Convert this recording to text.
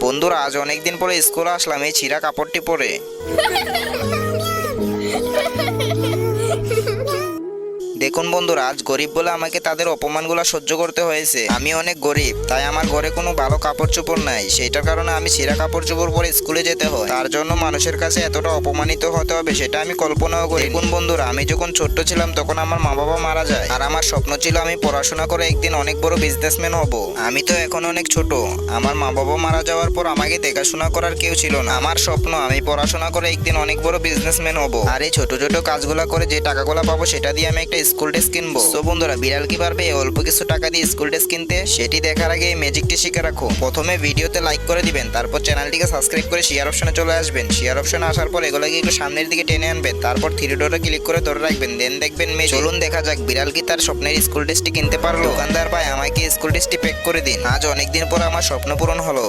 বন্ধুরা, আজ অনেকদিন পরে স্কুলে আসলাম এই ছিঁড়া কাপড়টি পরে। দেখুন বন্ধুরা, আজ গরিব বলে আমাকে তাদের অপমানগুলো সহ্য করতে হয়েছে। আমি অনেক গরিব, তাই আমার ঘরে কোনো ভালো কাপড় চোপড় নাই। সেটার কারণে আমি ছিঁড়া কাপড় চোপড় পরে স্কুলে যেতে হয়। তার জন্য মানুষের কাছে এতটা অপমানিত হতে হবে সেটা আমি কল্পনাও করি। দেখুন বন্ধুরা, আমি যখন ছোট্ট ছিলাম তখন আমার মা বাবা মারা যায়, আর আমার স্বপ্ন ছিল আমি পড়াশোনা করে একদিন অনেক বড় বিজনেসম্যান হব। আমি তো এখন অনেক ছোট, আমার মা বাবা মারা যাওয়ার পর আমাকে দেখাশোনা করার কেউ ছিল না। আমার স্বপ্ন আমি পড়াশোনা করে একদিন অনেক বড় বিজনেসম্যান হব, আর এই ছোট ছোট কাজগুলো করে যে টাকাগুলো পাবো সেটা দিয়ে আমি একটা স্কুল ড্রেস কিনবো। তো বন্ধুরা, বিড়াল কি পারবে অল্প কিছু টাকা দিয়ে স্কুল ড্রেস কিনতে? সেটি দেখার আগে এই ম্যাজিকটি শিখে রাখো। প্রথমে ভিডিওতে লাইক করে দিবেন, তারপর চ্যানেলটিকে সাবস্ক্রাইব করে শেয়ার অপশনে চলে আসবেন। শেয়ার অপশনে আসার পর এগুলোকে একটু সামনের দিকে টেনে আনবেন, তারপর থ্রি ডটে ক্লিক করে ধরে রাখবেন, দেন দেখবেন চলুন দেখা যাক বিড়াল কি তার স্বপ্নের স্কুল ড্রেসটি কিনতে পারলো। দোকানদার ভাই, আমাকে স্কুল ড্রেসটি প্যাক করে দিন। আজ অনেকদিন পর আমার স্বপ্ন পূরণ হলো।